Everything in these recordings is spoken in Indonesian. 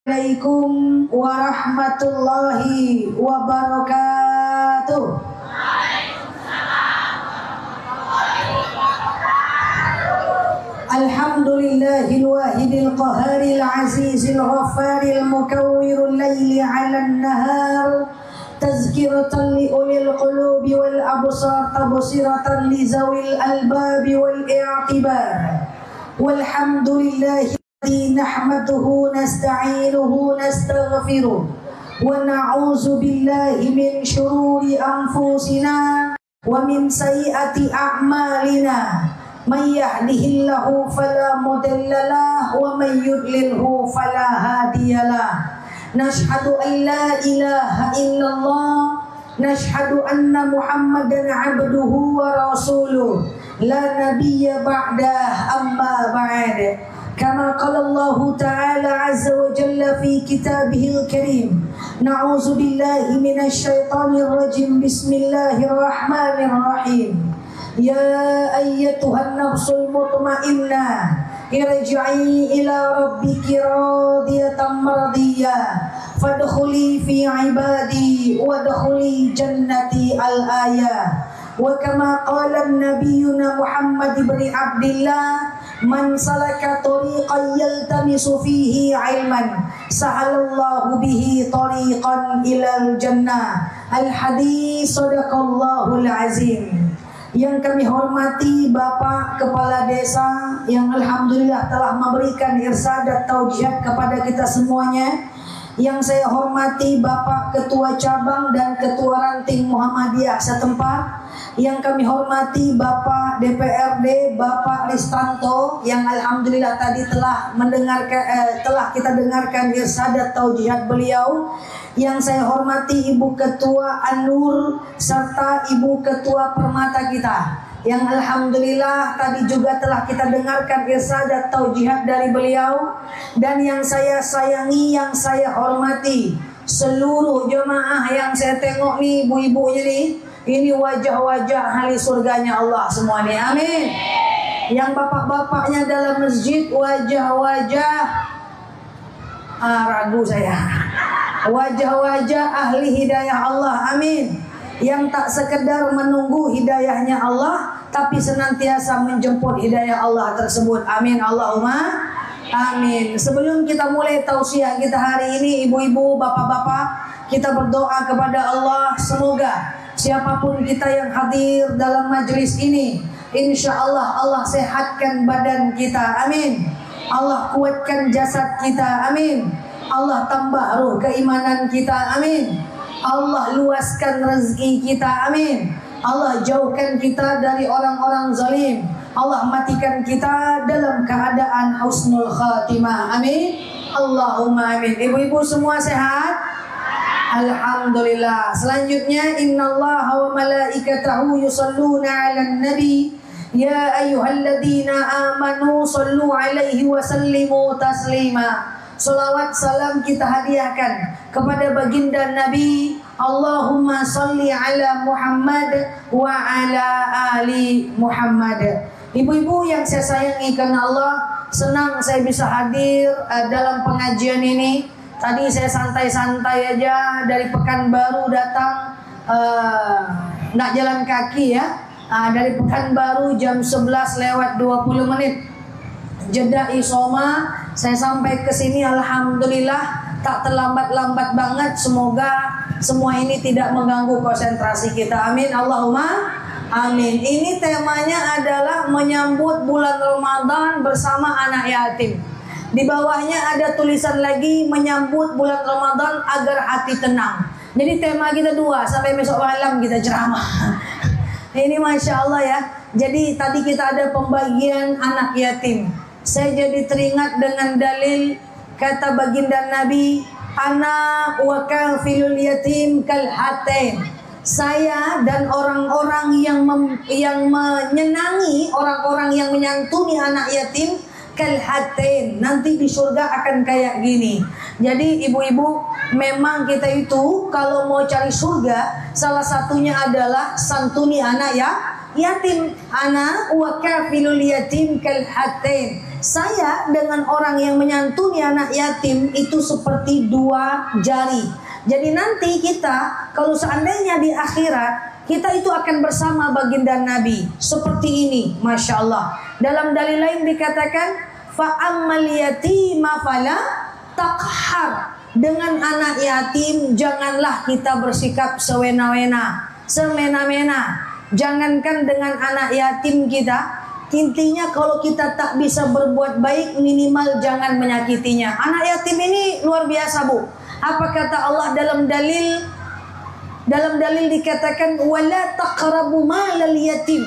Assalamualaikum warahmatullahi wabarakatuh. Alhamdulillahil wahidil qaharil azizil ghaffaril mukawwirul laili 'alan nahar tazkiratan li ulil qulubi wal absar tabsiratan li zawil albabi wal i'tibar. Walhamdulillahi nahmaduhu nasta'inuhu nastaghfiruh wa na'udzu billahi min syururi anfusina wa min sayyiati a'malina may yahdihillahu fala mudhillalah wa may yudlilhu fala hadiyalah. Nashhadu an la ilaha illallah nashhadu anna muhammadan abduhu wa rasuluh la nabiyya ba'dah amma ba'd. Kama qala Allah Ta'ala Azza wa Jalla fi kitabihil karim. Na'udzu billahi minasy syaithanir rajim. Bismillahirrahmanirrahim. Ya ayyatuhan nafsul mutmainnah irji'i ila rabbiki radiyatan mardiyah fadkhuli fi ibadi wadkhuli jannati al-ayah. Wa kama qala nabiyyuna Muhammad ibn Abdillah man salaka tariqan yaltamisu fihi ilman sahalallahu bihi tariqan ilal jannah. Al-hadis sadaqallahul azim. Yang kami hormati Bapak Kepala Desa yang alhamdulillah telah memberikan irsadat taujihat kepada kita semuanya. Yang saya hormati Bapak Ketua Cabang dan Ketua Ranting Muhammadiyah setempat. Yang kami hormati Bapak DPRD Bapak Ristanto yang alhamdulillah tadi telah kita dengarkan irsadat taujihat beliau. Yang saya hormati Ibu Ketua An-Nur serta Ibu Ketua Permata kita yang alhamdulillah tadi juga telah kita dengarkan irsadat taujihat dari beliau. Dan yang saya sayangi, yang saya hormati seluruh jemaah yang saya tengok nih, ibu-ibunya nih, ini wajah-wajah ahli surganya Allah semua nih, amin. Yang bapak-bapaknya dalam masjid, wajah-wajah ragu saya, wajah-wajah ahli hidayah Allah, amin. Yang tak sekedar menunggu hidayahnya Allah, tapi senantiasa menjemput hidayah Allah tersebut, amin. Allahumma amin. Sebelum kita mulai tausiah kita hari ini, ibu-ibu, bapak-bapak, kita berdoa kepada Allah semoga siapapun kita yang hadir dalam majlis ini, insya Allah Allah sehatkan badan kita, amin. Allah kuatkan jasad kita, amin. Allah tambah ruh keimanan kita, amin. Allah luaskan rezeki kita, amin. Allah jauhkan kita dari orang-orang zalim. Allah matikan kita dalam keadaan husnul khatimah, amin. Allahumma amin. Ibu-ibu semua sehat? Alhamdulillah. Selanjutnya, innallaha wa malaikatahu yusalluna 'alan nabi ya ayyuhalladzina amanu sallu 'alaihi wa sallimu taslima. Salawat salam kita hadiahkan kepada baginda Nabi. Allahumma salli ala Muhammad wa ala ali Muhammad. Ibu-ibu yang saya sayangi karena Allah, senang saya bisa hadir dalam pengajian ini. Tadi saya santai-santai aja dari Pekanbaru datang, nggak jalan kaki ya. Dari Pekanbaru jam 11 lewat 20 menit. Jeda Isoma, saya sampai ke sini alhamdulillah tak terlambat-lambat banget. Semoga semua ini tidak mengganggu konsentrasi kita, amin. Allahumma amin. Ini temanya adalah menyambut bulan Ramadan bersama anak yatim. Di bawahnya ada tulisan lagi, menyambut bulan Ramadan agar hati tenang. Jadi tema kita dua, sampai besok malam kita ceramah. Ini Masya Allah ya. Jadi tadi kita ada pembagian anak yatim. Saya jadi teringat dengan dalil kata baginda Nabi, ana wa kafilul yatim kal hatain. Saya dan orang-orang yang menyenangi, orang-orang yang menyantuni anak yatim kal hatain. Nanti di surga akan kayak gini. Jadi ibu-ibu, memang kita itu kalau mau cari surga, salah satunya adalah santuni anak ya yatim. Ana wa kafilul yatim kal hatain. Saya dengan orang yang menyantuni anak yatim itu seperti dua jari. Jadi nanti kita kalau seandainya di akhirat kita itu akan bersama baginda Nabi seperti ini, masya Allah. Dalam dalil lain dikatakan fa'ammal yatima fala taqhar. Dengan anak yatim janganlah kita bersikap sewena-wena, semena-mena. Jangankan dengan anak yatim kita, intinya kalau kita tak bisa berbuat baik minimal jangan menyakitinya. Anak yatim ini luar biasa, Bu. Apa kata Allah dalam dalil? Dalam dalil dikatakan wala taqrabu malal yatim.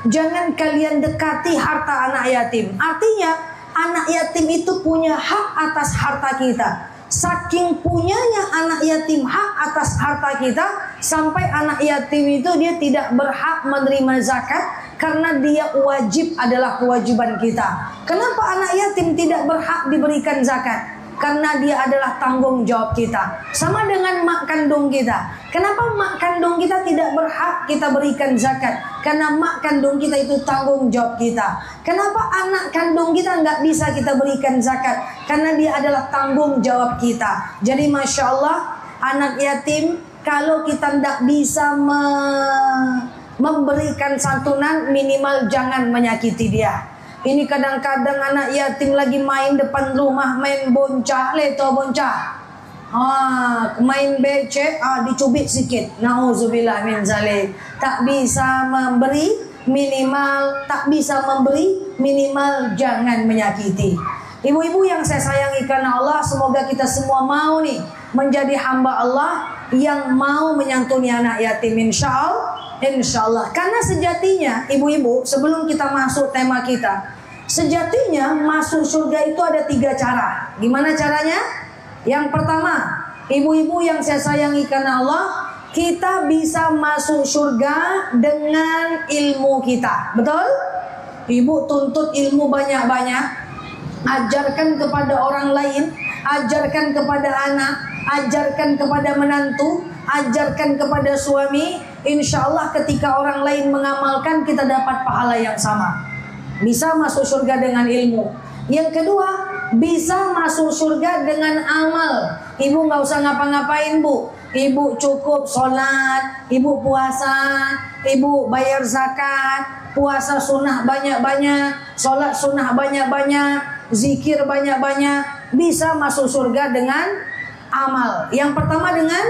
Jangan kalian dekati harta anak yatim. Artinya anak yatim itu punya hak atas harta kita. Saking punyanya anak yatim hak atas harta kita, sampai anak yatim itu dia tidak berhak menerima zakat karena dia wajib adalah kewajiban kita. Kenapa anak yatim tidak berhak diberikan zakat? Karena dia adalah tanggung jawab kita. Sama dengan mak kandung kita. Kenapa mak kandung kita tidak berhak kita berikan zakat? Karena mak kandung kita itu tanggung jawab kita. Kenapa anak kandung kita nggak bisa kita berikan zakat? Karena dia adalah tanggung jawab kita. Jadi masya Allah, anak yatim kalau kita tidak bisa memberikan santunan, minimal jangan menyakiti dia. Ini kadang-kadang anak yatim lagi main depan rumah, main boncah, leto boncah. Main becek, dicubit sikit. Nauzubillah min zalik. Tak bisa memberi, minimal jangan menyakiti. Ibu-ibu yang saya sayangi karena Allah, semoga kita semua mau nih menjadi hamba Allah yang mau menyantuni anak yatim, insya Allah. Karena sejatinya ibu-ibu, sebelum kita masuk tema kita, sejatinya masuk surga itu ada 3 cara. Gimana caranya? Yang pertama, ibu-ibu yang saya sayangi karena Allah, kita bisa masuk surga dengan ilmu kita. Betul? Ibu tuntut ilmu banyak-banyak, ajarkan kepada orang lain, ajarkan kepada anak, ajarkan kepada menantu, ajarkan kepada suami. Insya Allah ketika orang lain mengamalkan, kita dapat pahala yang sama. Bisa masuk surga dengan ilmu. Yang kedua, bisa masuk surga dengan amal. Ibu nggak usah ngapa-ngapain, Bu. Ibu cukup sholat, ibu puasa, ibu bayar zakat, puasa sunnah banyak-banyak, sholat sunnah banyak-banyak, zikir banyak-banyak. Bisa masuk surga dengan amal. Yang pertama dengan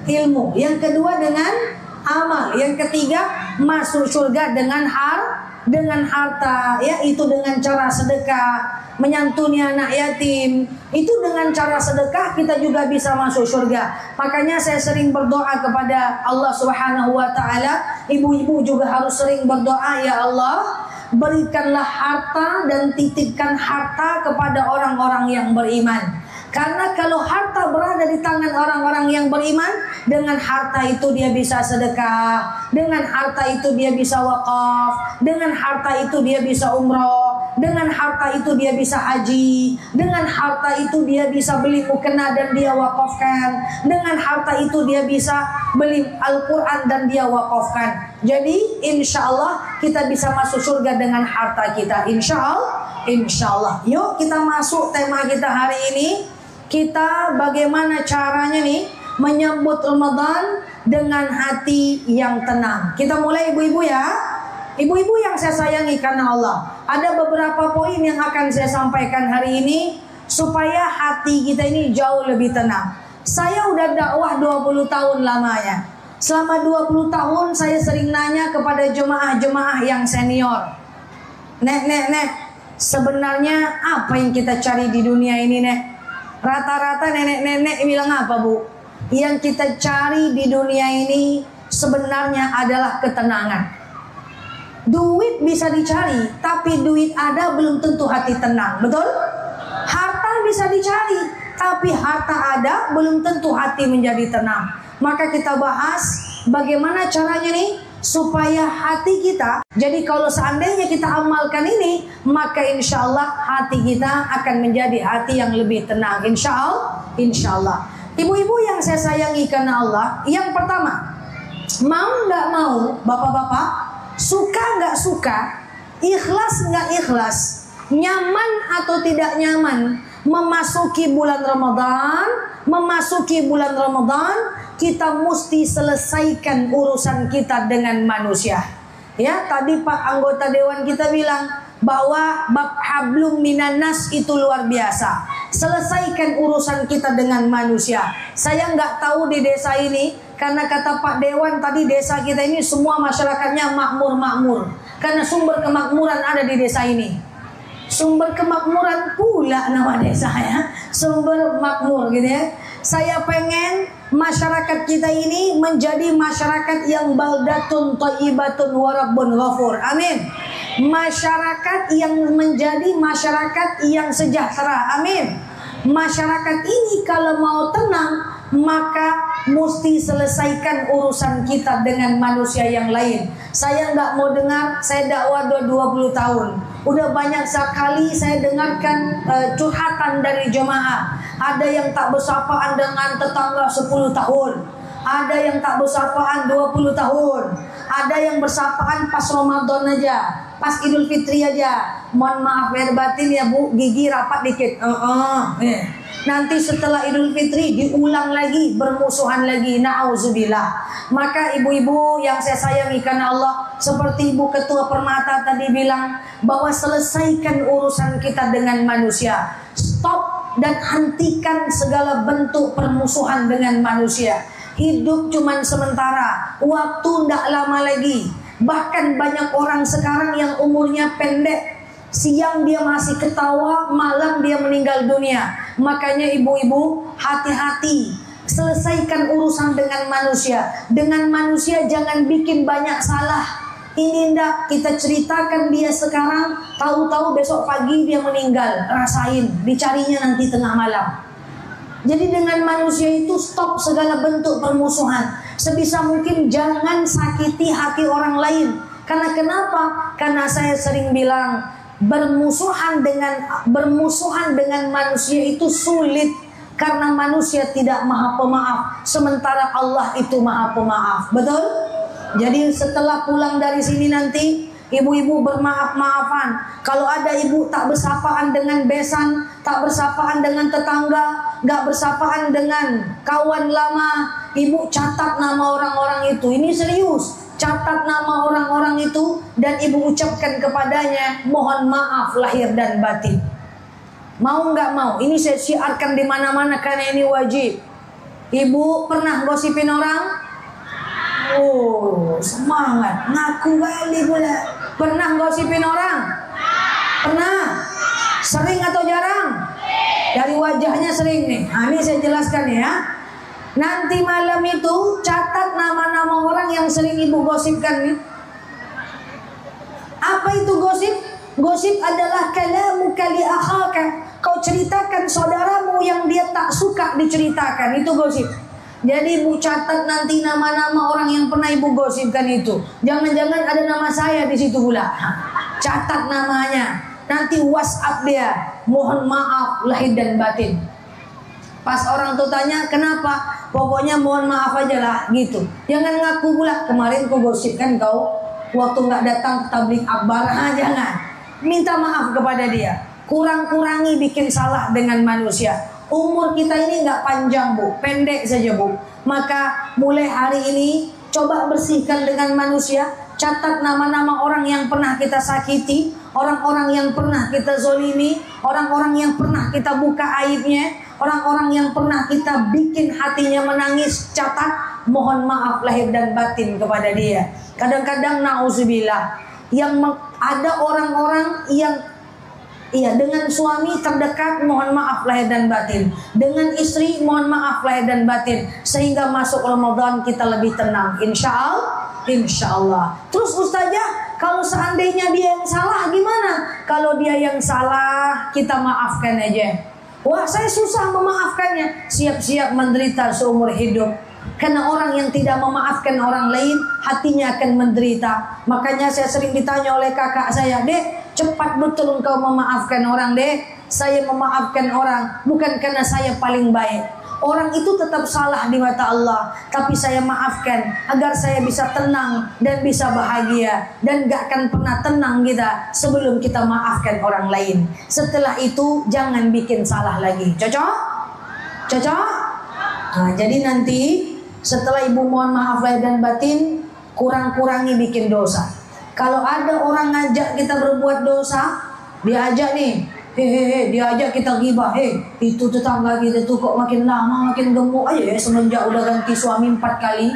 ilmu, yang kedua dengan amal, yang ketiga masuk surga dengan harta, yaitu dengan cara sedekah, menyantuni anak yatim. Itu dengan cara sedekah kita juga bisa masuk surga. Makanya saya sering berdoa kepada Allah Subhanahu wa taala. Ibu-ibu juga harus sering berdoa, ya Allah, berikanlah harta dan titipkan harta kepada orang-orang yang beriman. Karena kalau harta berada di tangan orang-orang yang beriman, dengan harta itu dia bisa sedekah, dengan harta itu dia bisa wakaf, dengan harta itu dia bisa umroh, dengan harta itu dia bisa haji, dengan harta itu dia bisa beli mukena dan dia wakafkan, dengan harta itu dia bisa beli Al-Quran dan dia wakafkan. Jadi insya Allah kita bisa masuk surga dengan harta kita, insya Allah. Yuk kita masuk tema kita hari ini. Kita bagaimana caranya nih menyambut Ramadan dengan hati yang tenang. Kita mulai ibu-ibu ya. Ibu-ibu yang saya sayangi karena Allah, ada beberapa poin yang akan saya sampaikan hari ini supaya hati kita ini jauh lebih tenang. Saya udah dakwah 20 tahun lamanya. Selama 20 tahun saya sering nanya kepada jemaah-jemaah yang senior. Nek, sebenarnya apa yang kita cari di dunia ini, Nek? Rata-rata nenek-nenek bilang apa, Bu? Yang kita cari di dunia ini sebenarnya adalah ketenangan. Duit bisa dicari, tapi duit ada belum tentu hati tenang, betul? Harta bisa dicari, tapi harta ada belum tentu hati menjadi tenang. Maka kita bahas bagaimana caranya nih supaya hati kita, jadi kalau seandainya kita amalkan ini, maka insya Allah hati kita akan menjadi hati yang lebih tenang, insya Allah. Ibu-ibu yang saya sayangi karena Allah, yang pertama, mau nggak mau, bapak-bapak, suka nggak suka, ikhlas nggak ikhlas, Nyaman atau tidak nyaman memasuki bulan Ramadan, kita mesti selesaikan urusan kita dengan manusia. Ya, tadi Pak anggota dewan kita bilang bahwa bab hablum minan nas itu luar biasa. Selesaikan urusan kita dengan manusia. Saya nggak tahu di desa ini, karena kata Pak Dewan tadi desa kita ini semua masyarakatnya makmur. Karena sumber kemakmuran ada di desa ini. Sumber kemakmuran pula nama desa ya. Sumber makmur gitu ya. Saya pengen masyarakat kita ini menjadi masyarakat yang baldatun thayyibatun wa rabbun ghafur. Amin. Masyarakat yang menjadi masyarakat yang sejahtera. Amin. Masyarakat ini kalau mau tenang, maka mesti selesaikan urusan kita dengan manusia yang lain. Saya nggak mau dengar, saya dakwah 20 tahun. Udah banyak sekali saya dengarkan curhatan dari jemaah. Ada yang tak bersapaan dengan tetangga 10 tahun. Ada yang tak bersapaan 20 tahun. Ada yang bersapaan pas Ramadan aja, pas Idul Fitri aja. Mohon maaf lahir batin ya Bu, gigi rapat dikit. Nanti setelah Idul Fitri diulang lagi, bermusuhan lagi. Na'udzubillah. Maka ibu-ibu yang saya sayangi karena Allah, seperti Ibu Ketua Permata tadi bilang, bahwa selesaikan urusan kita dengan manusia. Stop dan hentikan segala bentuk permusuhan dengan manusia. Hidup cuman sementara, waktu tidak lama lagi. Bahkan banyak orang sekarang yang umurnya pendek. Siang dia masih ketawa, malam dia meninggal dunia. Makanya ibu-ibu hati-hati, selesaikan urusan dengan manusia. Dengan manusia jangan bikin banyak salah. Ini ndak kita ceritakan dia sekarang, tahu-tahu besok pagi dia meninggal. Rasain, dicarinya nanti tengah malam. Jadi dengan manusia itu stop segala bentuk permusuhan. Sebisa mungkin jangan sakiti hati orang lain. Karena kenapa? Karena saya sering bilang, bermusuhan dengan manusia itu sulit. Karena manusia tidak maha pemaaf, sementara Allah itu maha pemaaf. Betul? Jadi setelah pulang dari sini nanti, ibu-ibu bermaaf-maafan. Kalau ada ibu tak bersapaan dengan besan, tak bersapaan dengan tetangga, gak bersapaan dengan kawan lama, ibu catat nama orang-orang itu. Ini serius. Catat nama orang-orang itu dan ibu ucapkan kepadanya mohon maaf lahir dan batin. Mau nggak mau? Ini saya siarkan di mana-mana karena ini wajib. Ibu pernah gosipin orang? Oh, semangat. Ngaku kali pula. Pernah gosipin orang? Pernah? Sering atau jarang? Dari wajahnya sering nih. Nah, ini saya jelaskan ya. Nanti malam itu catat nama-nama orang yang sering ibu gosipkan nih. Apa itu gosip? Gosip adalah kalamuka li akhaka. Kau ceritakan saudaramu yang dia tak suka diceritakan. Itu gosip. Jadi ibu catat nanti nama-nama orang yang pernah ibu gosipkan itu. Jangan-jangan ada nama saya di situ pula. Catat namanya. Nanti WhatsApp dia. Mohon maaf lahir dan batin. Pas orang tuh tanya kenapa? Pokoknya mohon maaf aja lah gitu. Jangan ngaku pula kemarin kau gosipkan kau waktu nggak datang tablik akbar. Jangan. Minta maaf kepada dia. Kurang-kurangi bikin salah dengan manusia. Umur kita ini nggak panjang Bu, pendek saja Bu. Maka mulai hari ini coba bersihkan dengan manusia. Catat nama-nama orang yang pernah kita sakiti, orang-orang yang pernah kita zolimi, orang-orang yang pernah kita buka aibnya, orang-orang yang pernah kita bikin hatinya menangis. Catat, mohon maaf lahir dan batin kepada dia. Kadang-kadang na'udzubillah, yang ada orang-orang yang dengan suami terdekat mohon maaf lahir dan batin, dengan istri mohon maaf lahir dan batin, sehingga masuk Ramadan kita lebih tenang. Insya Allah. Terus Ustazah, kalau seandainya dia yang salah gimana? Kalau dia yang salah kita maafkan aja. Wah, saya susah memaafkannya. Siap-siap menderita seumur hidup. Karena orang yang tidak memaafkan orang lain, hatinya akan menderita. Makanya saya sering ditanya oleh kakak saya, Dek, cepat betul engkau memaafkan orang, Dek. Saya memaafkan orang bukan karena saya paling baik. Orang itu tetap salah di mata Allah, tapi saya maafkan agar saya bisa tenang dan bisa bahagia. Dan gak akan pernah tenang kita sebelum kita maafkan orang lain. Setelah itu jangan bikin salah lagi. Cocok? Cocok? Nah, jadi nanti setelah ibu mohon maaf lahir dan batin, kurang-kurangi bikin dosa. Kalau ada orang ngajak kita berbuat dosa, diajak nih, diajak kita ghibah, itu tetangga kita tuh kok makin lama makin gemuk aja ya, semenjak udah ganti suami 4 kali.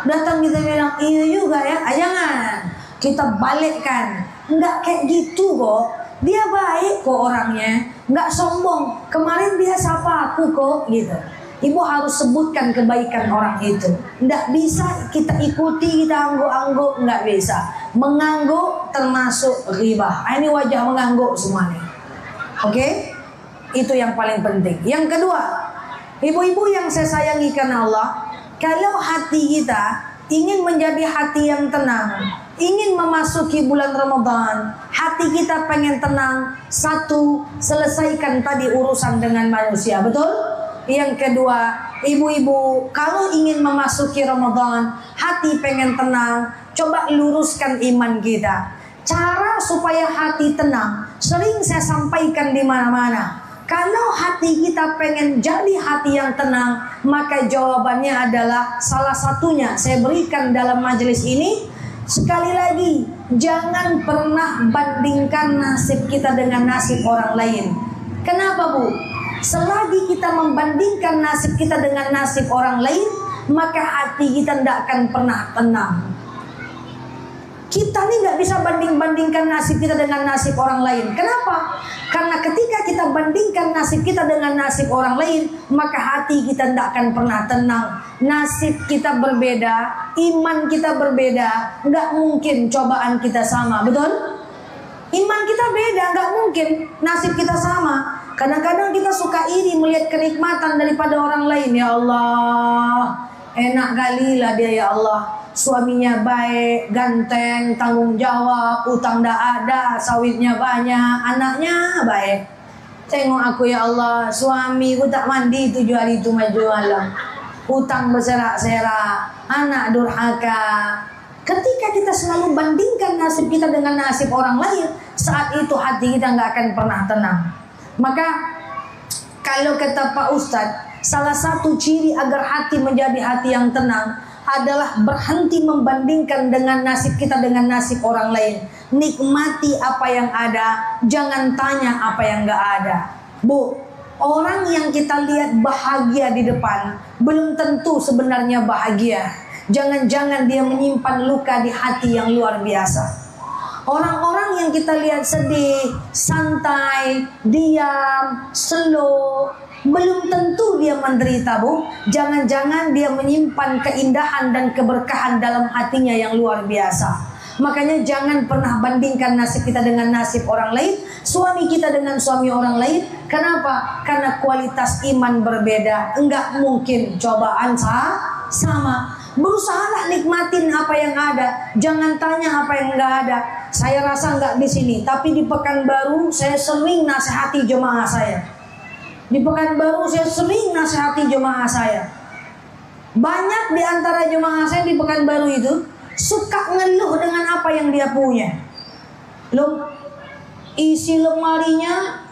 Datang kita bilang, iya juga ya, jangan. Kita balikkan, nggak kayak gitu kok. Dia baik kok orangnya, nggak sombong. Kemarin dia sapa aku kok, gitu. Ibu harus sebutkan kebaikan orang itu. Nggak bisa kita ikuti, kita angguk-angguk, nggak bisa. Mengangguk termasuk ghibah. Ini wajah mengangguk semuanya. Oke? Itu yang paling penting. Yang kedua, ibu-ibu yang saya sayangi karena Allah, kalau hati kita ingin menjadi hati yang tenang, ingin memasuki bulan Ramadan, hati kita pengen tenang, satu, selesaikan tadi urusan dengan manusia, betul? Yang kedua, ibu-ibu kalau ingin memasuki Ramadan, hati pengen tenang, coba luruskan iman kita. Cara supaya hati tenang, sering saya sampaikan di mana-mana. Kalau hati kita pengen jadi hati yang tenang, maka jawabannya adalah salah satunya saya berikan dalam majelis ini. Sekali lagi, jangan pernah bandingkan nasib kita dengan nasib orang lain. Kenapa, Bu? Selagi kita membandingkan nasib kita dengan nasib orang lain, maka hati kita tidak akan pernah tenang. Kita nih nggak bisa banding-bandingkan nasib kita dengan nasib orang lain. Kenapa? Karena ketika kita bandingkan nasib kita dengan nasib orang lain, maka hati kita tidak akan pernah tenang. Nasib kita berbeda, iman kita berbeda, nggak mungkin cobaan kita sama, betul? Iman kita beda, nggak mungkin nasib kita sama. Kadang-kadang kita suka iri melihat kenikmatan daripada orang lain. Ya Allah, enak kali lah dia, ya Allah. Suaminya baik, ganteng, tanggung jawab, utang dah ada, sawitnya banyak, anaknya baik. Tengok aku ya Allah, suamiku tak mandi 7 hari itu maju malam, utang berserak-serak, anak durhaka. Ketika kita selalu bandingkan nasib kita dengan nasib orang lain, saat itu hati kita nggak akan pernah tenang. Maka kalau kata Pak Ustadz, salah satu ciri agar hati menjadi hati yang tenang adalah berhenti membandingkan dengan nasib kita dengan nasib orang lain. Nikmati apa yang ada, jangan tanya apa yang gak ada. Bu, orang yang kita lihat bahagia di depan belum tentu sebenarnya bahagia. Jangan-jangan dia menyimpan luka di hati yang luar biasa. Orang-orang yang kita lihat sedih, santai, diam, slow, belum tentu dia menderita, Bu. Jangan-jangan dia menyimpan keindahan dan keberkahan dalam hatinya yang luar biasa. Makanya jangan pernah bandingkan nasib kita dengan nasib orang lain, suami kita dengan suami orang lain. Kenapa? Karena kualitas iman berbeda. Enggak mungkin cobaan sama. Berusahalah nikmatin apa yang ada, jangan tanya apa yang enggak ada. Saya rasa enggak di sini, tapi di Pekanbaru saya sering nasihati jemaah saya. Di Pekanbaru saya sering nasihati jemaah saya. Banyak di antara jemaah saya di Pekanbaru itu suka ngeluh dengan apa yang dia punya. Isi lemarinya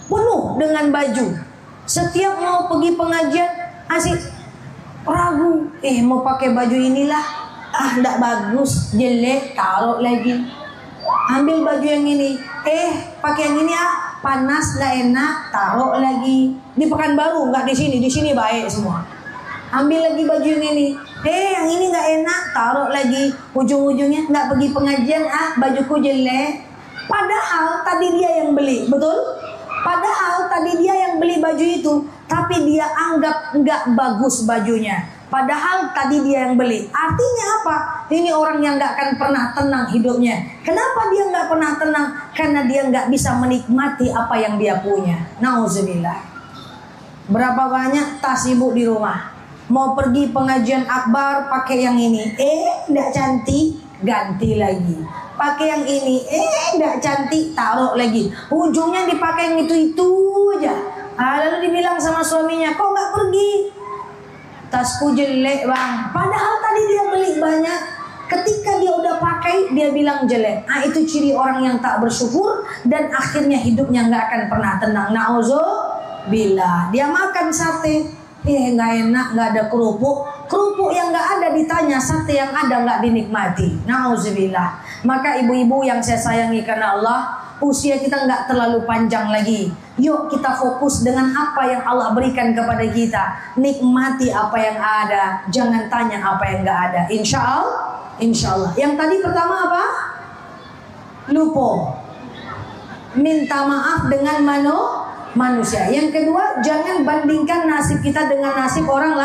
penuh dengan baju. Setiap mau pergi pengajian asik ragu, mau pakai baju inilah, enggak bagus, jelek, taruh lagi. Ambil baju yang ini, pakai yang ini panas, enggak enak, taruh lagi. Di Pekanbaru, enggak di sini baik semua. Ambil lagi baju yang ini, yang ini enggak enak, taruh lagi. Ujung-ujungnya enggak pergi pengajian, bajuku jelek. Padahal tadi dia yang beli, betul? Padahal tadi dia yang beli baju itu, tapi dia anggap nggak bagus bajunya. Padahal tadi dia yang beli. Artinya apa? Ini orang yang nggak akan pernah tenang hidupnya. Kenapa dia nggak pernah tenang? Karena dia nggak bisa menikmati apa yang dia punya. Nauzubillah. Berapa banyak tas ibu di rumah? Mau pergi pengajian akbar pakai yang ini, nggak cantik, ganti lagi. Pakai yang ini, nggak cantik, taruh lagi. Ujungnya dipakai yang itu aja. Lalu dibilang sama suaminya, kok nggak pergi? Tasku jelek bang. Padahal tadi dia beli banyak. Ketika dia udah pakai, dia bilang jelek. Itu ciri orang yang tak bersyukur dan akhirnya hidupnya nggak akan pernah tenang. Nauzubillah. Dia makan sate, nggak enak, nggak ada kerupuk. Kerupuk yang nggak ada ditanya, sate yang ada nggak dinikmati. Nauzubillah. Maka ibu-ibu yang saya sayangi karena Allah, usia kita nggak terlalu panjang lagi. Yuk kita fokus dengan apa yang Allah berikan kepada kita. Nikmati apa yang ada, jangan tanya apa yang nggak ada. Insya Allah. Yang tadi pertama apa? Lupa. Minta maaf dengan manusia. Yang kedua, jangan bandingkan nasib kita dengan nasib orang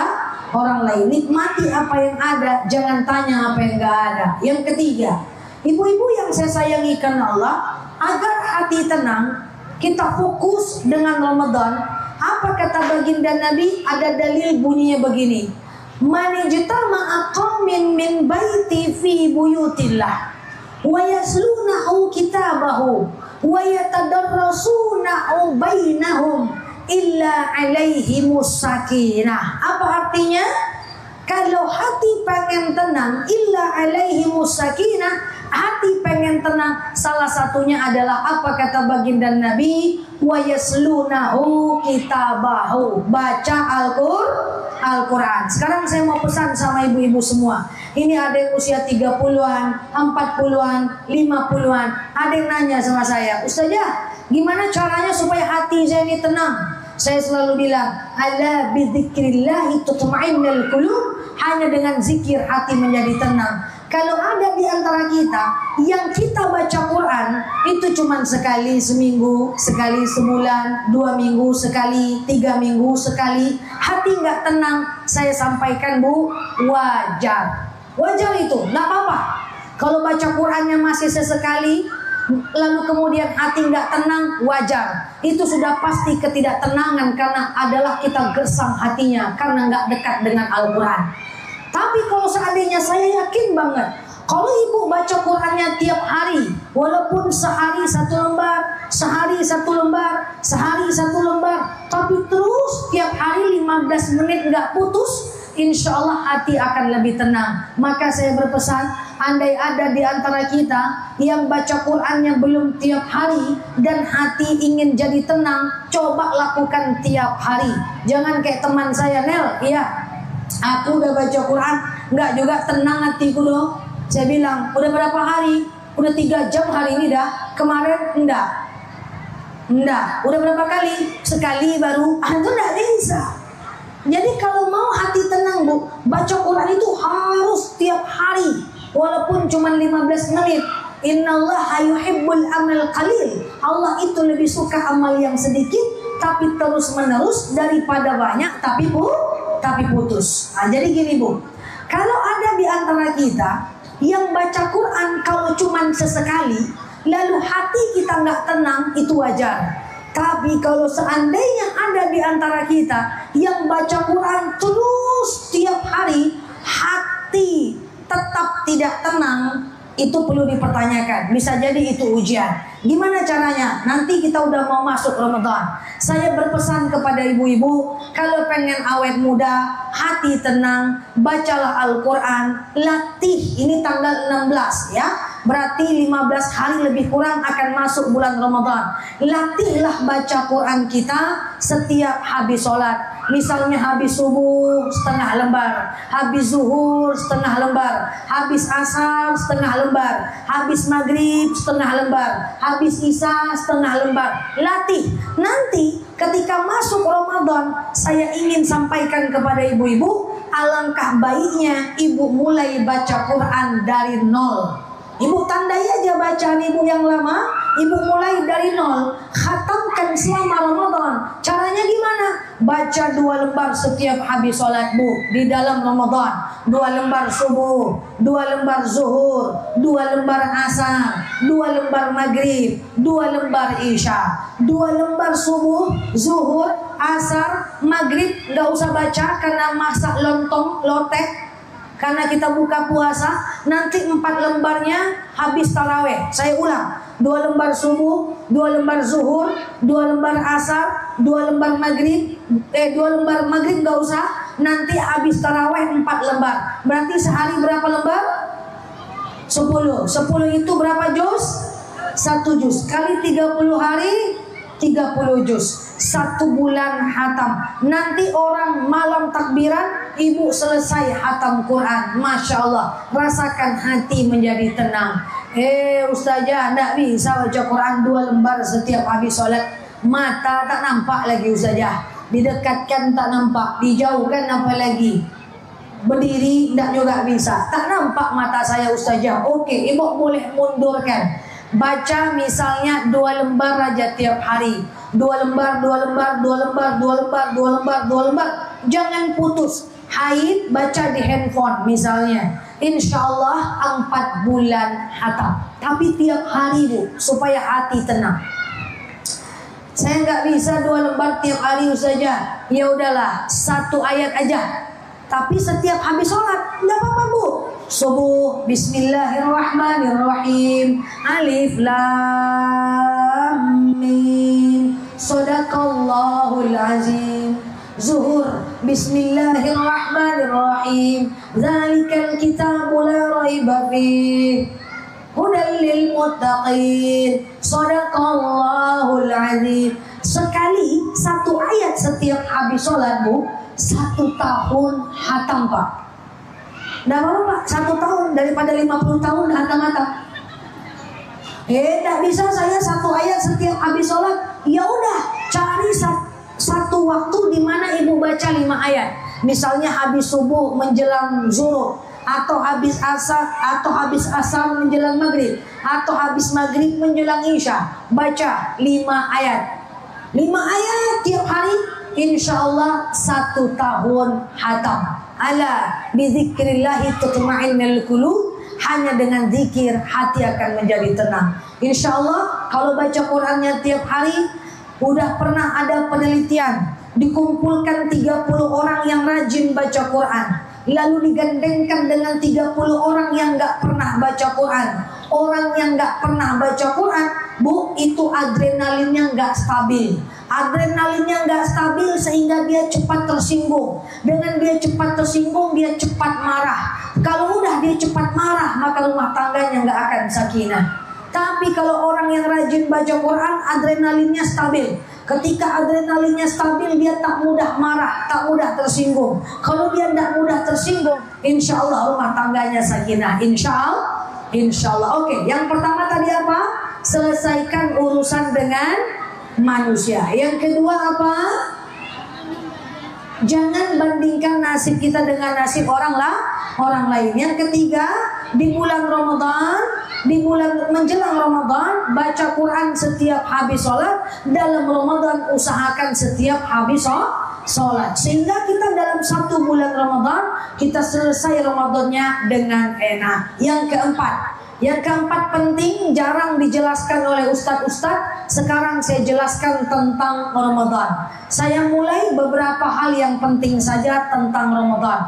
lain. Nikmati apa yang ada, jangan tanya apa yang nggak ada. Yang ketiga, ibu-ibu yang saya sayangi karena Allah, agar hati tenang, kita fokus dengan Ramadan. Apa kata baginda Nabi? Ada dalil bunyinya begini. Man ijtama'a qaumin min baiti fi buyutillah wa yaslunahu kitabahu wa yatadarrasunahu bainahum illa alaihimus sakinah. Apa artinya? Kalau hati pengen tenang, illa alaihimus sakinah, hati pengen tenang, salah satunya adalah apa kata baginda Nabi? Wa yaslunahu kitabahu, baca Al-Quran. Sekarang saya mau pesan sama ibu-ibu semua. Ini ada yang usia 30-an, 40-an, 50-an. Ada yang nanya sama saya, Ustazah, gimana caranya supaya hati saya ini tenang? Saya selalu bilang, ala bidzikrillah tatma'innul qulub. Hanya dengan zikir hati menjadi tenang. Kalau ada di antara kita yang kita baca Quran itu cuma sekali seminggu, sekali sebulan, 2 minggu sekali, 3 minggu sekali, hati nggak tenang, saya sampaikan Bu, wajar itu, nggak apa-apa. Kalau baca Qurannya masih sesekali, lalu kemudian hati nggak tenang, wajar. Itu sudah pasti ketidaktenangan karena adalah kita gersang hatinya karena nggak dekat dengan Al-Quran. Tapi kalau seandainya, saya yakin banget, kalau ibu baca Qurannya tiap hari, walaupun sehari 1 lembar, sehari 1 lembar, sehari 1 lembar, tapi terus tiap hari 15 menit nggak putus, insya Allah hati akan lebih tenang. Maka saya berpesan, andai ada di antara kita yang baca Qurannya belum tiap hari dan hati ingin jadi tenang, coba lakukan tiap hari. Jangan kayak teman saya, Nel, aku udah baca Quran, nggak juga tenang hatiku loh. Saya bilang, udah berapa hari? Udah 3 jam hari ini dah. Kemarin enggak. Udah berapa kali? Sekali baru. Itu enggak bisa. Jadi kalau mau hati tenang Bu, baca Quran itu harus tiap hari, walaupun cuma 15 menit. Innallaha yuhibbul amal qalil. Allah itu lebih suka amal yang sedikit tapi terus menerus daripada banyak tapi putus. Jadi gini Bu, kalau ada di antara kita yang baca Quran kalau cuma sesekali, lalu hati kita nggak tenang, itu wajar. Tapi kalau seandainya ada di antara kita yang baca Quran terus tiap hari, hati tetap tidak tenang, itu perlu dipertanyakan. Bisa jadi itu ujian. Gimana caranya? Nanti kita udah mau masuk Ramadan. Saya berpesan kepada ibu-ibu, kalau pengen awet muda, hati tenang, bacalah Al-Quran, latih. Ini tanggal 16 ya. Berarti 15 hari lebih kurang akan masuk bulan Ramadan. Latihlah baca Quran kita setiap habis sholat. Misalnya habis subuh setengah lembar, habis zuhur setengah lembar, habis asar setengah lembar, habis maghrib setengah lembar, habis isya setengah lembar. Latih. Nanti ketika masuk Ramadan, saya ingin sampaikan kepada ibu-ibu, alangkah baiknya ibu mulai baca Quran dari nol. Ibu tandai aja bacaan ibu yang lama, ibu mulai dari nol, khatamkan selama Ramadan. Caranya gimana? Baca 2 lembar setiap habis sholat Bu, di dalam Ramadan. 2 lembar subuh, 2 lembar zuhur, 2 lembar asar, 2 lembar maghrib, 2 lembar isya. 2 lembar subuh, zuhur, asar, maghrib gak usah baca karena masak lontong, lotek. Karena kita buka puasa, nanti 4 lembarnya habis taraweh. Saya ulang, 2 lembar subuh, 2 lembar zuhur, 2 lembar asar, 2 lembar maghrib, 2 lembar maghrib nggak usah. Nanti habis taraweh 4 lembar. Berarti sehari berapa lembar? 10. 10 itu berapa juz? 1 juz. Kali 30 hari 30 juz. 1 bulan hatam. Nanti orang malam takbiran, ibu selesai hatam Quran. Masya Allah, rasakan hati menjadi tenang. Ustazah, tidak bisa baca Quran 2 lembar setiap habis sholat. Mata tak nampak lagi Ustazah. Didekatkan tak nampak, dijauhkan apa lagi. Berdiri tidak juga bisa. Tak nampak mata saya Ustazah. Oke, ibu boleh mundurkan. Baca misalnya 2 lembar aja tiap hari. 2 lembar, 2 lembar, 2 lembar, 2 lembar, 2 lembar, 2 lembar. Jangan putus. Haid baca di handphone misalnya. Insya Allah 4 bulan hatam. Tapi tiap hari bu, supaya hati tenang. Saya nggak bisa 2 lembar tiap hari saja. Ya udahlah, 1 ayat aja. Tapi setiap habis sholat nggak apa-apa bu. Subuh, Bismillahirrahmanirrahim. Alif Lam Mim. Shadaqallahul azim. Zuhur, Bismillahirrahmanirrahim. Zalikal kitabu la raiba fih. Hudal lil muttaqin. Shadaqallahul azim. Sekali 1 ayat setiap habis sholat bu, 1 tahun hatam pak. Nggak apa-apa pak, 1 tahun daripada 50 tahun hatam-hatam. Tidak bisa saya 1 ayat setiap habis sholat. Ya udah, cari satu waktu di mana ibu baca 5 ayat. Misalnya habis subuh menjelang zuhur, atau habis asar menjelang maghrib, atau habis maghrib menjelang isya. Baca 5 ayat. 5 ayat tiap hari, insya Allah 1 tahun hatam. Ala bizikrillahi tatma'innul qulub. Hanya dengan zikir hati akan menjadi tenang. Insya Allah kalau baca Qurannya tiap hari. Udah pernah ada penelitian, dikumpulkan 30 orang yang rajin baca Quran, lalu digandengkan dengan 30 orang yang gak pernah baca Quran. Orang yang gak pernah baca Quran, bu, itu adrenalinnya gak stabil. Adrenalinnya gak stabil sehingga dia cepat tersinggung. Dengan dia cepat tersinggung, dia cepat marah. Kalau udah dia cepat marah, maka rumah tangganya gak akan sakinah. Tapi kalau orang yang rajin baca Quran, adrenalinnya stabil. Ketika adrenalinnya stabil, dia tak mudah marah, tak mudah tersinggung. Kalau dia tak mudah tersinggung, insya Allah rumah tangganya sakinah. Insya Allah. Oke, yang pertama tadi apa? Selesaikan urusan dengan manusia. Yang kedua apa? Jangan bandingkan nasib kita dengan nasib orang lain. Yang ketiga, di bulan Ramadan, di bulan menjelang Ramadan, baca Quran setiap habis sholat. Dalam Ramadan usahakan setiap habis sholat, sehingga kita dalam 1 bulan Ramadan kita selesai Ramadannya dengan enak. Yang keempat penting, jarang dijelaskan oleh ustadz-ustadz. Sekarang saya jelaskan tentang Ramadan. Saya mulai beberapa hal yang penting saja tentang Ramadan.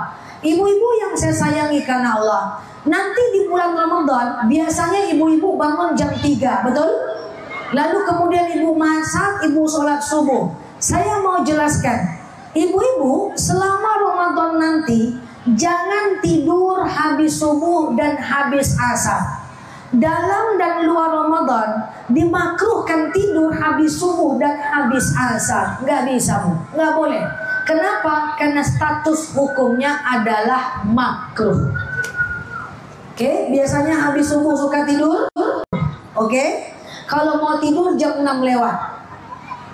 Ibu-ibu yang saya sayangi karena Allah, nanti di bulan Ramadan biasanya ibu-ibu bangun jam 3, betul? Lalu kemudian ibu masak, ibu sholat subuh. Saya mau jelaskan, ibu-ibu selama Ramadan nanti jangan tidur habis subuh dan habis asar. Dalam dan luar Ramadan dimakruhkan tidur habis subuh dan habis asar. Nggak bisa bu, nggak boleh. Kenapa? Karena status hukumnya adalah makruh. Oke, biasanya habis subuh suka tidur. Oke, kalau mau tidur jam 6 lewat.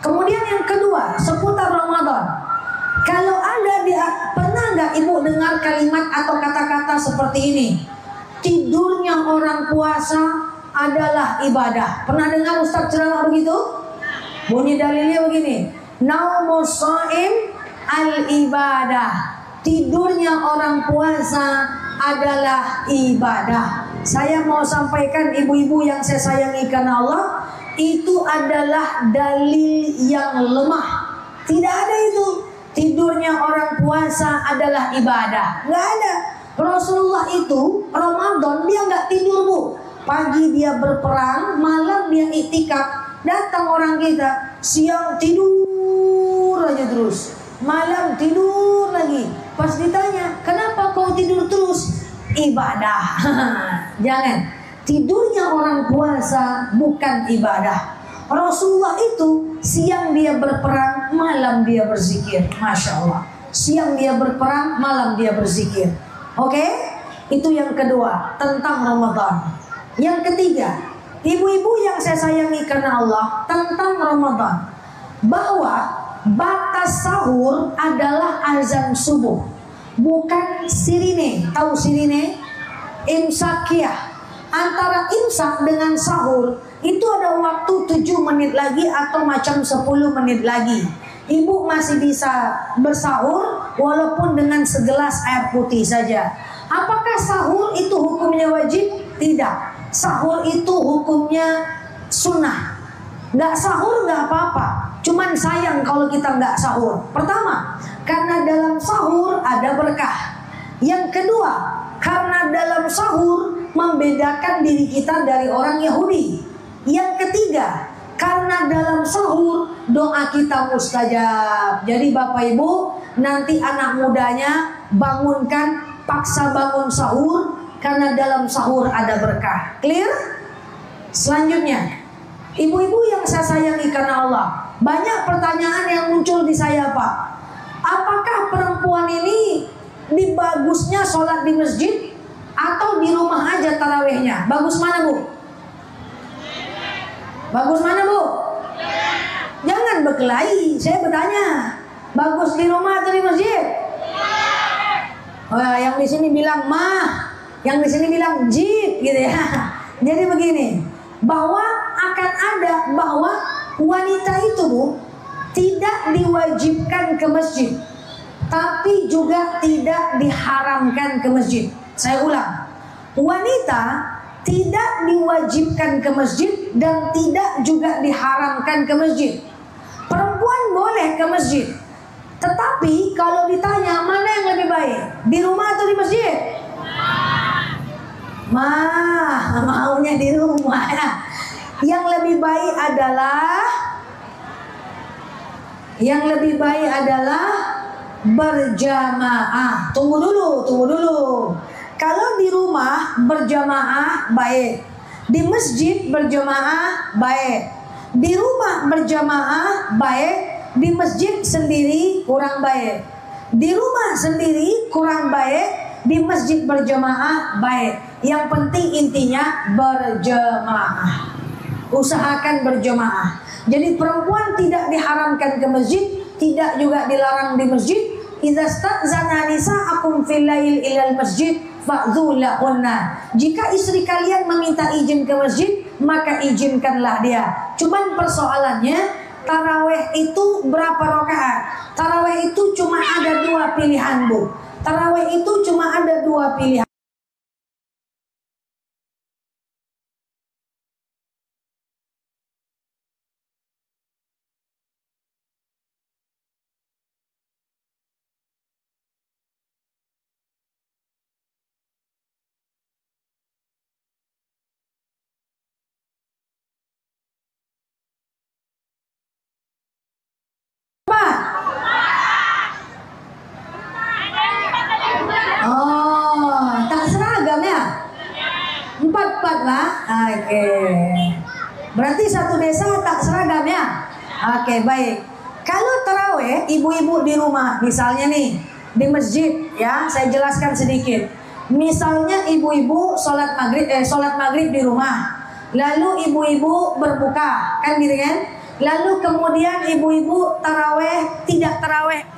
Kemudian yang kedua, seputar Ramadan. Kalau pernah nggak ibu dengar kalimat atau kata-kata seperti ini? Tidurnya orang puasa adalah ibadah. Pernah dengar Ustaz ceramah begitu? Bunyi dalilnya begini. Naumus shaim al-ibadah. Tidurnya orang puasa adalah ibadah. Saya mau sampaikan ibu-ibu yang saya sayangi karena Allah, itu adalah dalil yang lemah. Tidak ada itu. Tidurnya orang puasa adalah ibadah. Nggak ada. Rasulullah itu Ramadan dia nggak tidur bu. pagi dia berperang, malam dia iktikaf. Datang orang kita, siang tidur aja terus, malam tidur lagi. Pas ditanya, kenapa kau tidur terus? Ibadah. Jangan. Tidurnya orang puasa bukan ibadah. Rasulullah itu siang dia berperang, malam dia berzikir. Masya Allah. Siang dia berperang, malam dia berzikir. Oke? Itu yang kedua, tentang Ramadan. Yang ketiga, ibu-ibu yang saya sayangi karena Allah, tentang Ramadan, bahwa batas sahur adalah azan subuh, bukan sirine. Tahu sirine? Imsakiyah. Antara imsak dengan sahur itu ada waktu 7 menit lagi atau macam 10 menit lagi. Ibu masih bisa bersahur walaupun dengan segelas air putih saja. Apakah sahur itu hukumnya wajib? Tidak. Sahur itu hukumnya sunnah. Nggak sahur nggak apa-apa. Cuman sayang kalau kita nggak sahur. Pertama, karena dalam sahur ada berkah. Yang kedua, karena dalam sahur membedakan diri kita dari orang Yahudi. Yang ketiga, karena dalam sahur doa kita mustajab. Jadi Bapak Ibu, nanti anak mudanya bangunkan, paksa bangun sahur, karena dalam sahur ada berkah. Clear? Selanjutnya, ibu-ibu yang saya sayangi karena Allah, banyak pertanyaan yang muncul di saya, Pak. Apakah perempuan ini bagusnya sholat di masjid atau di rumah aja tarawihnya? Bagus mana, Bu? Bagus mana, Bu? Jangan berkelahi. Saya bertanya, bagus di rumah atau di masjid? Oh, yang di sini bilang mah, yang di sini bilang jid, gitu ya. Jadi begini, bahwa akan ada bahwa wanita itu, Bu, tidak diwajibkan ke masjid, tapi juga tidak diharamkan ke masjid. Saya ulang, wanita tidak diwajibkan ke masjid dan tidak juga diharamkan ke masjid. Perempuan boleh ke masjid, tetapi kalau ditanya mana yang lebih baik, di rumah atau di masjid? Maunya di rumah. Yang lebih baik adalah berjamaah. Tunggu dulu. Kalau di rumah berjamaah baik, di masjid berjamaah baik, di rumah berjamaah baik, di masjid sendiri kurang baik, di rumah sendiri kurang baik, di masjid berjamaah baik. Yang penting intinya berjamaah. Usahakan berjamaah. Jadi perempuan tidak diharamkan ke masjid, tidak juga dilarang di masjid. Idza sta'zana nisa'akum fil lail ilal masjid fa'dzulahunna. Jika istri kalian meminta izin ke masjid, maka izinkanlah dia. Cuman persoalannya, tarawih itu berapa rakaat? Tarawih itu cuma ada 2 pilihan, Bu. Tarawih itu cuma ada 2 pilihan. Oke. Berarti satu desa tak seragam ya? Oke, baik. Kalau taraweh ibu-ibu di rumah, misalnya nih di masjid ya, saya jelaskan sedikit. Misalnya ibu-ibu sholat maghrib di rumah, lalu ibu-ibu berbuka, kan gitu kan? Lalu kemudian ibu-ibu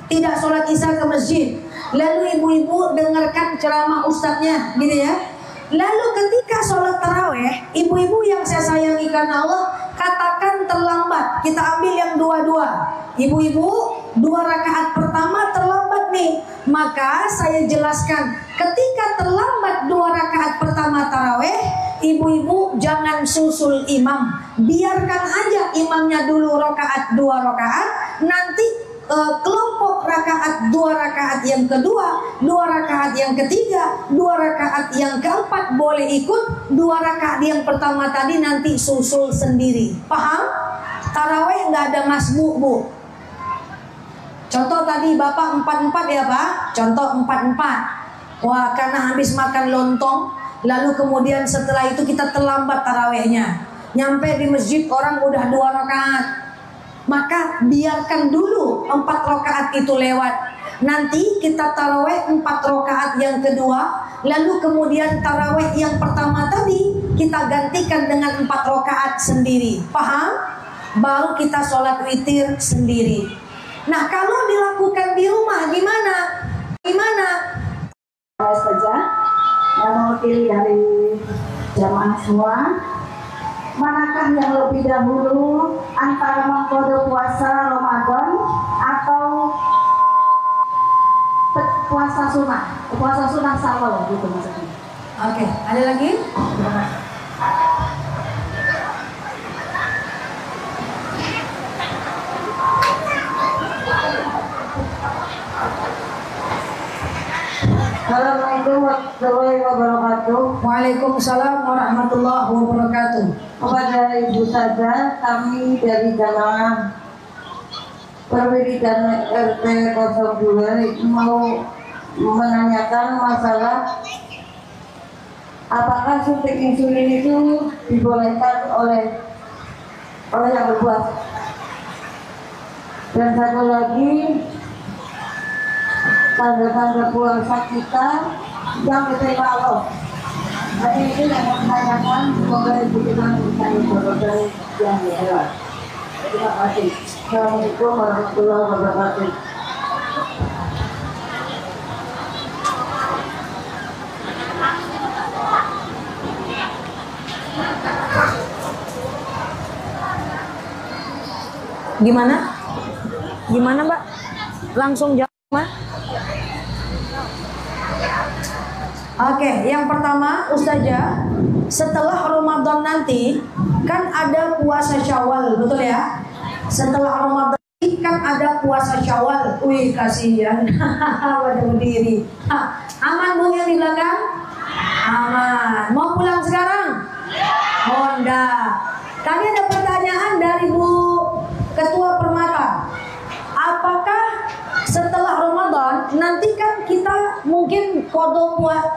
tidak sholat isya ke masjid. Lalu ibu-ibu dengarkan ceramah ustadznya, gitu ya. Lalu ketika sholat taraweh, ibu-ibu yang saya sayangi karena Allah, katakan terlambat. Kita ambil yang 2-2. Ibu-ibu 2 rakaat pertama terlambat nih, maka saya jelaskan, ketika terlambat 2 rakaat pertama taraweh, ibu-ibu jangan susul imam, biarkan aja imamnya dulu 2 rakaat, nanti kelompok rakaat, 2 rakaat yang kedua, 2 rakaat yang ketiga, 2 rakaat yang keempat boleh ikut, 2 rakaat yang pertama tadi nanti susul sendiri. Paham? Tarawih nggak ada masbuk, Bu. Contoh tadi Bapak 44 ya Pak. Contoh 44. Wah, karena habis makan lontong, lalu kemudian setelah itu kita terlambat tarawihnya. Nyampe di masjid orang udah 2 rakaat. Maka biarkan dulu 4 rakaat itu lewat. Nanti kita tarawih 4 rakaat yang kedua, lalu kemudian tarawih yang pertama tadi kita gantikan dengan 4 rakaat sendiri. Paham? Baru kita sholat witir sendiri. Nah, kalau dilakukan di rumah gimana? Gimana? Saja yang mewakili dari jamaah semua, manakah yang lebih dahulu antara mengqadha puasa Ramadan atau puasa sunnah sawal gitu maksudnya. Oke, ada lagi? Assalamualaikum warahmatullahi wabarakatuh. Waalaikumsalam warahmatullahi wabarakatuh. Kepada Ibu saja, kami dari jamaah Perwiridan RT 02 mau menanyakan masalah apakah suntik insulin itu dibolehkan oleh yang berpuasa. Dan satu lagi, tanda-tanda puasa kita yang diterima Allah. Jadi itu yang menanyakan, semoga Ibu kita bisa informasi yang jelas. Terima kasih. Assalamualaikum warahmatullahi wabarakatuh. Gimana? Gimana, Mbak? Langsung jawab, Mbak. Oke, yang pertama, Ustazah, setelah Ramadan nanti kan ada puasa Syawal, betul ya? Setelah Ramadan kan ada puasa Syawal. Wih, kasihan. Pada berdiri. Aman Bu yang di belakang? Aman. Mau pulang sekarang? Honda. Tadi ada pertanyaan dari Bu Ketua Permata. Apakah setelah Ramadan nanti kan kita mungkin qadha puasa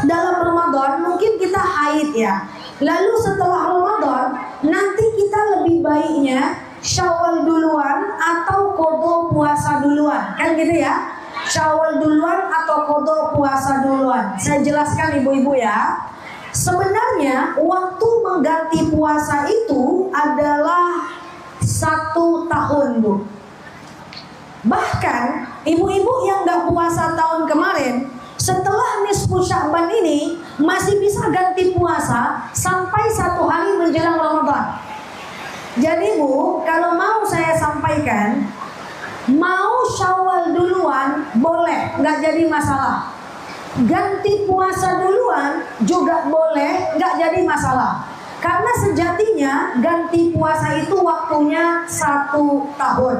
dalam Ramadan mungkin kita haid ya. Lalu setelah Ramadan nanti kita lebih baiknya Syawal duluan atau qadha puasa duluan. Kan gitu ya? Syawal duluan atau qadha puasa duluan. Saya jelaskan ibu-ibu ya. Sebenarnya waktu mengganti puasa itu adalah 1 tahun, Bu. Bahkan ibu-ibu yang gak puasa tahun kemarin, setelah nisfu Sya'ban ini masih bisa ganti puasa sampai 1 hari menjelang Ramadan. Jadi Bu, kalau mau saya sampaikan, mau Syawal duluan boleh, gak jadi masalah. Ganti puasa duluan juga boleh, gak jadi masalah. Karena sejatinya ganti puasa itu waktunya 1 tahun.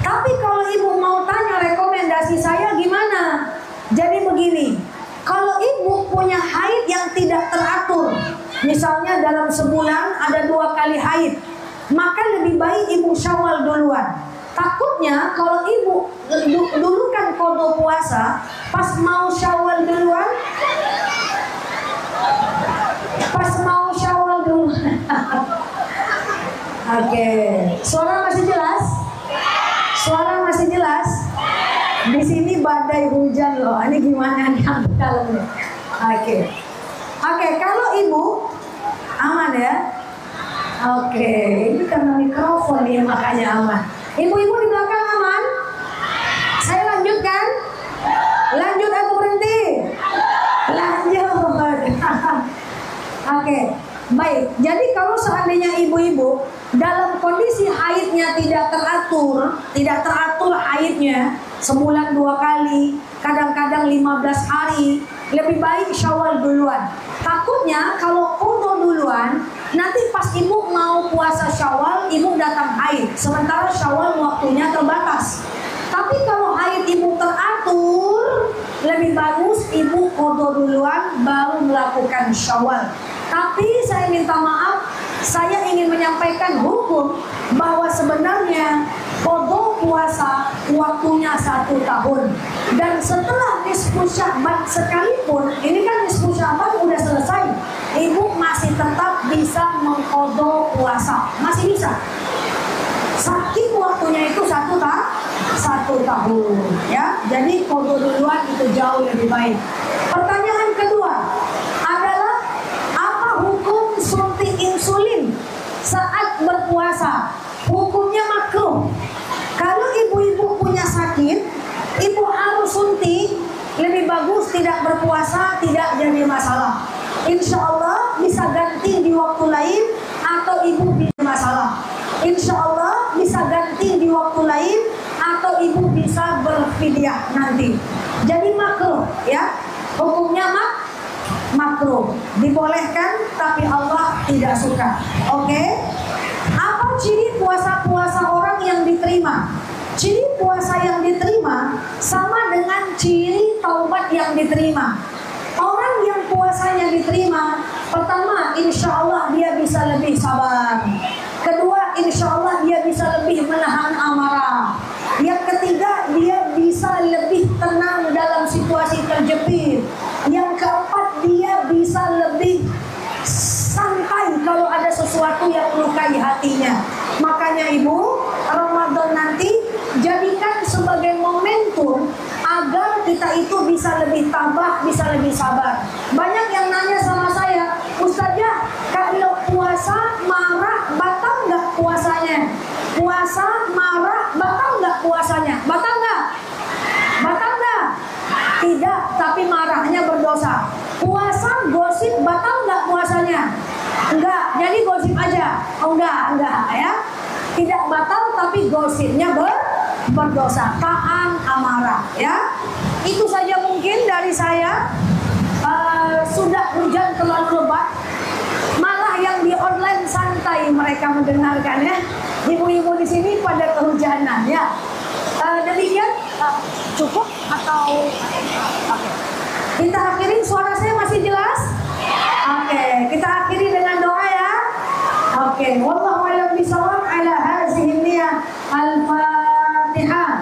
Tapi kalau ibu mau tanya rekomendasi saya gimana? Jadi begini, kalau ibu punya haid yang tidak teratur, misalnya dalam sebulan ada 2 kali haid, maka lebih baik ibu Syawal duluan. Takutnya kalau ibu dulu kan qadha puasa, pas mau Syawal duluan, Oke, suara masih jelas? Suara masih jelas? Di sini badai hujan loh. Ini gimana nih dalamnya? Oke, kalau ibu aman ya? Oke, ini karena mikrofon ya makanya aman. Ibu-ibu di belakang aman? Saya lanjutkan? Lanjut atau berhenti? Lanjut. Oke, baik. Jadi kalau seandainya ibu-ibu dalam kondisi haidnya tidak teratur haidnya, sebulan 2 kali, kadang-kadang 15 hari, lebih baik Syawal duluan. Takutnya kalau qadha duluan, nanti pas ibu mau puasa Syawal, ibu datang haid. Sementara Syawal waktunya terbatas. Tapi kalau haid ibu teratur, lebih bagus ibu qadha duluan baru melakukan Syawal. Tapi saya minta maaf, saya ingin menyampaikan hukum bahwa sebenarnya qadha puasa waktunya 1 tahun. Dan setelah nisfu Sya'ban sekalipun, ini kan nisfu Sya'ban udah selesai, ibu masih tetap bisa mengqadha puasa, masih bisa. Sakit waktunya itu 1 tahun, ya. Jadi qadha duluan itu jauh lebih baik. Pertanyaan kedua adalah, apa hukum suntik insulin saat berpuasa? Hukumnya makruh. Kalau ibu-ibu punya sakit, ibu harus suntik, lebih bagus tidak berpuasa, tidak jadi masalah. Insya Allah bisa ganti di waktu lain, atau ibu bisa masalah. Insya Allah bisa ganti di waktu lain, atau ibu bisa berfidyah nanti. Jadi makruh, ya. Hukumnya makruh, dibolehkan, tapi Allah tidak suka. Oke? Apa ciri puasa-puasa orang yang diterima? Ciri puasa yang diterima sama dengan ciri taubat yang diterima. Orang yang puasanya diterima, pertama, insya Allah dia bisa lebih sabar. Kedua, insya Allah dia bisa lebih menahan amarah. Yang ketiga, dia bisa lebih tenang dalam situasi terjepit. Yang keempat, dia bisa lebih santai kalau ada sesuatu yang melukai hatinya. Makanya ibu, Ramadan nanti jadikan sebagai momentum agar kita itu bisa lebih tabah, bisa lebih sabar. Banyak yang nanya sama saya, Ustazah, kalau puasa marah batal nggak puasanya? Puasa marah batal nggak puasanya? Batal nggak? Batal nggak? Tidak, tapi marahnya berdosa. Puasa gosip batal nggak puasanya? Enggak, jadi gosip aja. Oh, enggak ya. Tidak batal tapi gosipnya berdosa, tahan amarah, ya. Itu saja mungkin dari saya. Sudah hujan terlalu lebat, malah yang di online santai mereka mendengarkan, ya. Ibu-ibu di sini pada kehujanan, ya. Demikian cukup atau kita akhiri? Suara saya masih jelas? Oke, kita akhiri dengan doa, ya. Oke, wallahu a'lam bishawab ala hazihi niyah. Al-Fatihah.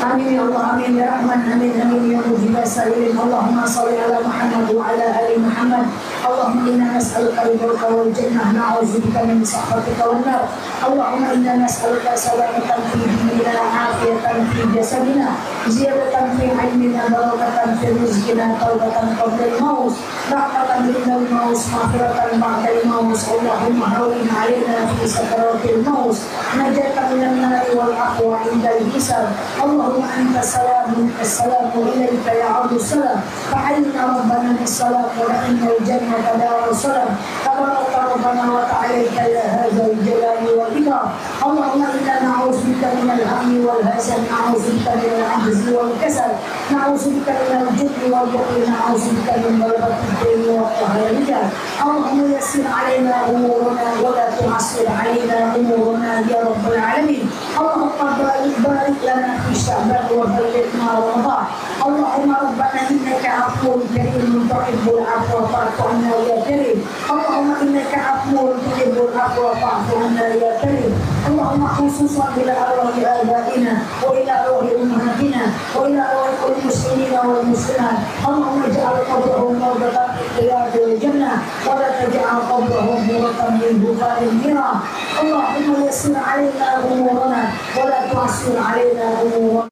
Amin ya Allah, amin ya Rahman, amin amin ya Mujib as-Salim. Allahumma salli ala Muhammad wa ala ali Muhammad. Allahumma inna nas'aluka ridhaka wal jannah, na'udzubika min sakhatika wan nar. Allahumma inna nas'aluka salamatan fi dinina, afiyatan fi jasadina, ziyadatan fi ilmina, barakatan fi rizqina, taubatan qabla al-maut, rahmatan minal maut, maghfiratan ba'da al-maut. Allahumma hawwin 'alaina fi sakaratil maut, najatan minan nari wal afwa 'inda al-hisab. Allahumma anta salamu assalamu ilaika ya abdus salam, fa'alina rabbana bis-salam wa inna al-jannata darus salam. Tabaraka rabbana wa ta'alaika ya hadzal jalali wal ikram. Allahumma inna na'udzubika minal hammi wal hazan, na'udzubika minal 'ajzi wal kasal, na'udzubika minal jubni wal bukhli, na'udzubika min ghalabati ad-dayni wa qahri ar-rijal. Allahumma yassir 'alaina umurana wa la tu'assir 'alaina umurana ya rabbal alamin. Allahumma barik lana fi Sya'ban wa ballighna Ramadan. Allahumma rabbana innaka 'afuwwun karimun tuhibbul 'afwa fa'fu 'anna ya karim. Allahumma innaka 'afuwwun tuhibbul 'afwa fa'fu 'anna ya karim. Allahumma khususan ila arwahi abaina wa ila arwahi ummahatina wa ila arwahi kulli muslimina wal muslimat. Allahumma ij'al qabrahum rawdatan min riyadil jannah wa la taj'al qabrahum muratan min bukarin niram. Allahumma yassir 'alaina umurana wa la tu'assir 'alaina umurana.